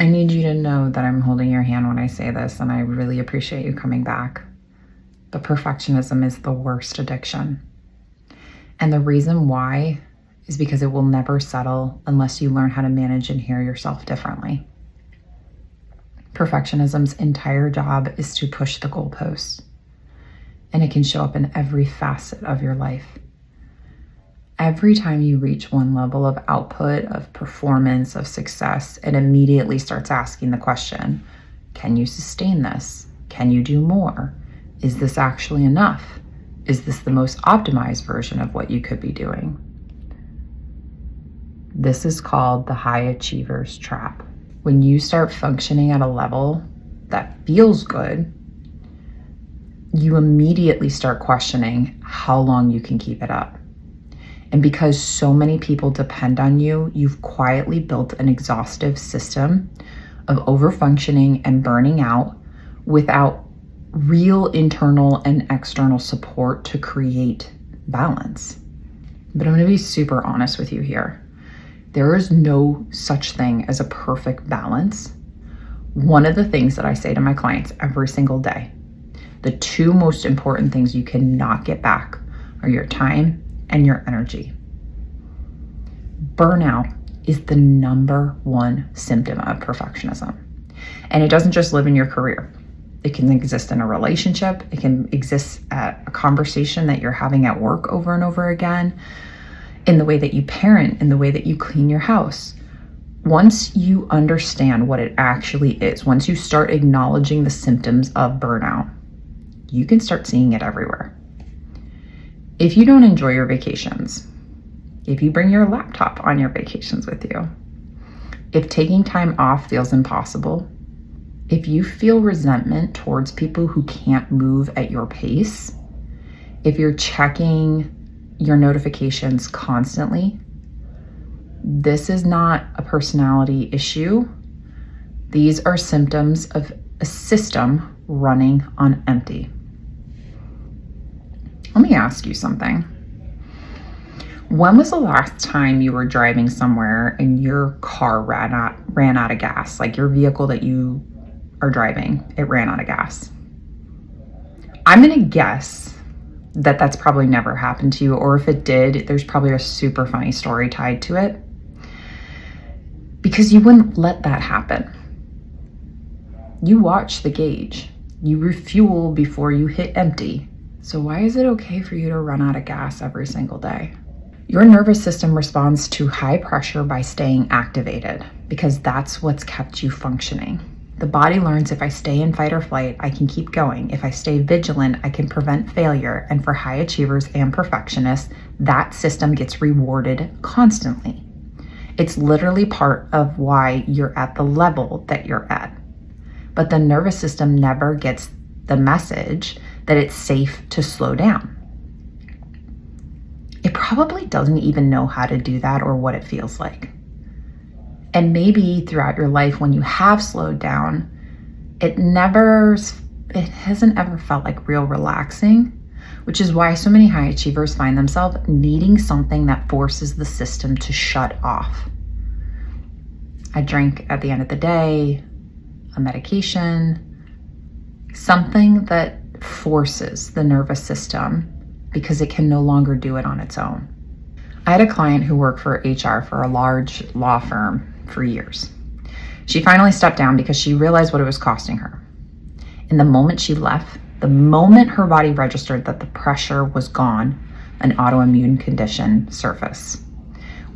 I need you to know that I'm holding your hand when I say this, and I really appreciate you coming back. But perfectionism is the worst addiction. And the reason why is because it will never settle unless you learn how to manage and hear yourself differently. Perfectionism's entire job is to push the goalposts, and it can show up in every facet of your life. Every time you reach one level of output, of performance, of success, it immediately starts asking the question, can you sustain this? Can you do more? Is this actually enough? Is this the most optimized version of what you could be doing? This is called the high achiever's trap. When you start functioning at a level that feels good, you immediately start questioning how long you can keep it up. And because so many people depend on you, you've quietly built an exhaustive system of overfunctioning and burning out without real internal and external support to create balance. But I'm going to be super honest with you here. There is no such thing as a perfect balance. One of the things that I say to my clients every single day, the two most important things you cannot get back are your time and your energy. Burnout is the number one symptom of perfectionism. And it doesn't just live in your career. It can exist in a relationship. It can exist at a conversation that you're having at work over and over again, in the way that you parent, in the way that you clean your house. Once you understand what it actually is, once you start acknowledging the symptoms of burnout, you can start seeing it everywhere. If you don't enjoy your vacations, if you bring your laptop on your vacations with you, if taking time off feels impossible, if you feel resentment towards people who can't move at your pace, if you're checking your notifications constantly, this is not a personality issue. These are symptoms of a system running on empty. Let me ask you something. When was the last time you were driving somewhere and your car ran out of gas? Like your vehicle that you are driving, it ran out of gas. I'm gonna guess that that's probably never happened to you, or if it did, there's probably a super funny story tied to it, because you wouldn't let that happen. You watch the gauge. You refuel before you hit empty. So why is it okay for you to run out of gas every single day? Your nervous system responds to high pressure by staying activated, because that's what's kept you functioning. The body learns, if I stay in fight or flight, I can keep going. If I stay vigilant, I can prevent failure. And for high achievers and perfectionists, that system gets rewarded constantly. It's literally part of why you're at the level that you're at. But the nervous system never gets the message that it's safe to slow down. It probably doesn't even know how to do that or what it feels like. And maybe throughout your life, when you have slowed down, it hasn't ever felt like real relaxing, which is why so many high achievers find themselves needing something that forces the system to shut off. A drink at the end of the day, a medication, something that forces the nervous system because it can no longer do it on its own. I had a client who worked for HR for a large law firm for years. She finally stepped down because she realized what it was costing her. And the moment she left, the moment her body registered that the pressure was gone, an autoimmune condition surfaced.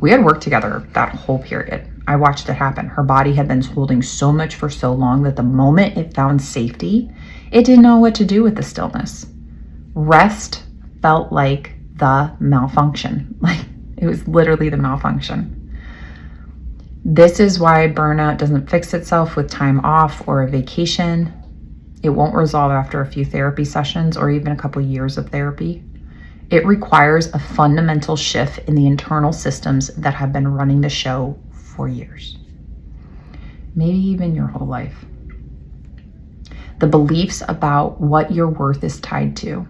We had worked together that whole period. I watched it happen. Her body had been holding so much for so long that the moment it found safety, it didn't know what to do with the stillness. Rest felt like the malfunction. Like it was literally the malfunction. This is why burnout doesn't fix itself with time off or a vacation. It won't resolve after a few therapy sessions or even a couple years of therapy. It requires a fundamental shift in the internal systems that have been running the show for years, maybe even your whole life. The beliefs about what your worth is tied to,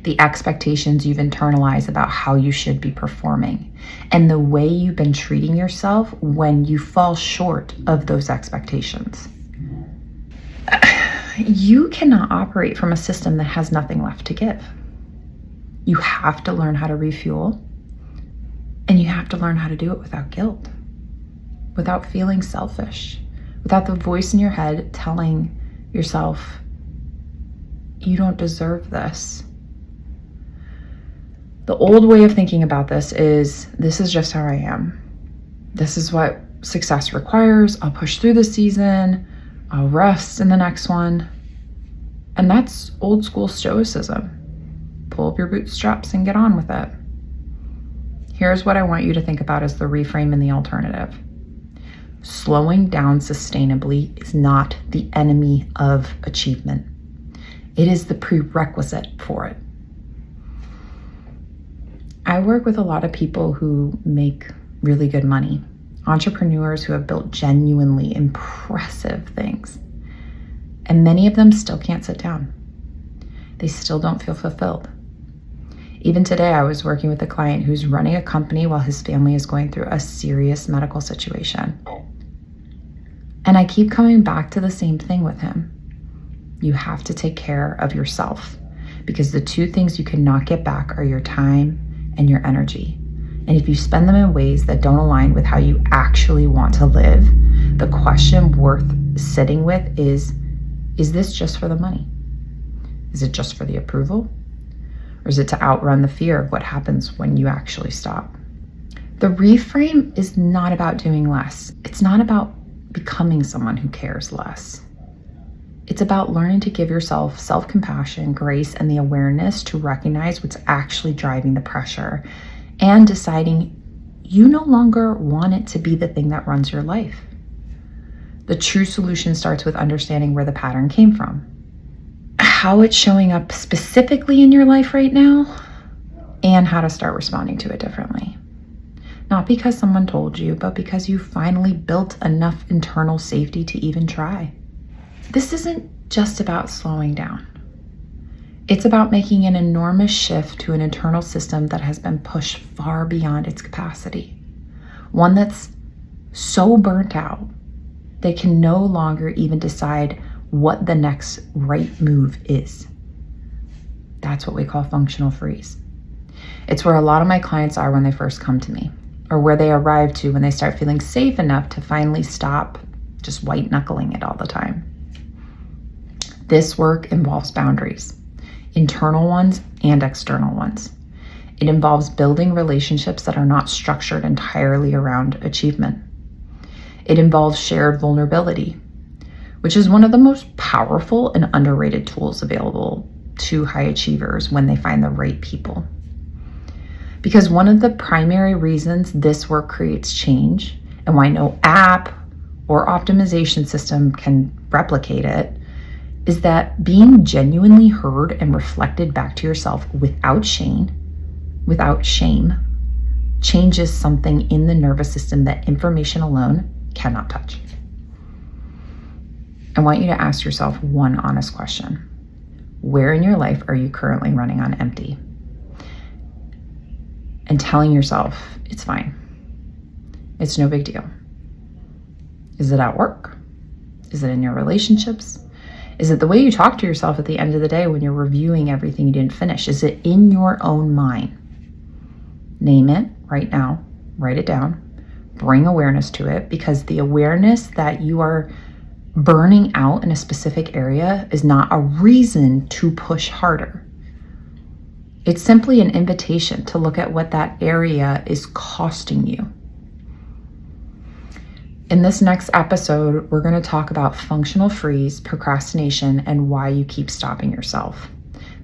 the expectations you've internalized about how you should be performing, and the way you've been treating yourself when you fall short of those expectations. You cannot operate from a system that has nothing left to give. You have to learn how to refuel, and you have to learn how to do it without guilt, without feeling selfish, without the voice in your head telling yourself, you don't deserve this. The old way of thinking about this is just how I am. This is what success requires. I'll push through this season. I'll rest in the next one. And that's old school stoicism. Pull up your bootstraps and get on with it. Here's what I want you to think about as the reframe and the alternative. Slowing down sustainably is not the enemy of achievement. It is the prerequisite for it. I work with a lot of people who make really good money, entrepreneurs who have built genuinely impressive things. And many of them still can't sit down. They still don't feel fulfilled. Even today, I was working with a client who's running a company while his family is going through a serious medical situation. And I keep coming back to the same thing with him. You have to take care of yourself, because the two things you cannot get back are your time and your energy. And if you spend them in ways that don't align with how you actually want to live, the question worth sitting with is this just for the money? Is it just for the approval? Or is it to outrun the fear of what happens when you actually stop? The reframe is not about doing less. It's not about becoming someone who cares less. It's about learning to give yourself self-compassion, grace, and the awareness to recognize what's actually driving the pressure, and deciding you no longer want it to be the thing that runs your life. The true solution starts with understanding where the pattern came from, how it's showing up specifically in your life right now, and how to start responding to it differently. Not because someone told you, but because you finally built enough internal safety to even try. This isn't just about slowing down. It's about making an enormous shift to an internal system that has been pushed far beyond its capacity. One that's so burnt out, they can no longer even decide what the next right move is. That's what we call functional freeze. It's where a lot of my clients are when they first come to me, or where they arrive to when they start feeling safe enough to finally stop just white knuckling it all the time. This work involves boundaries, internal ones and external ones. It involves building relationships that are not structured entirely around achievement. It involves shared vulnerability, which is one of the most powerful and underrated tools available to high achievers when they find the right people. Because one of the primary reasons this work creates change, and why no app or optimization system can replicate it, is that being genuinely heard and reflected back to yourself without shame, changes something in the nervous system that information alone cannot touch. I want you to ask yourself one honest question. Where in your life are you currently running on empty? And telling yourself, it's fine. It's no big deal. Is it at work? Is it in your relationships? Is it the way you talk to yourself at the end of the day when you're reviewing everything you didn't finish? Is it in your own mind? Name it right now, write it down, bring awareness to it, because the awareness that you are burning out in a specific area is not a reason to push harder. It's simply an invitation to look at what that area is costing you. In this next episode, we're going to talk about functional freeze, procrastination, and why you keep stopping yourself.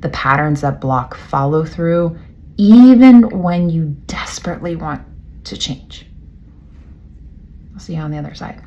The patterns that block follow through, even when you desperately want to change. I'll see you on the other side.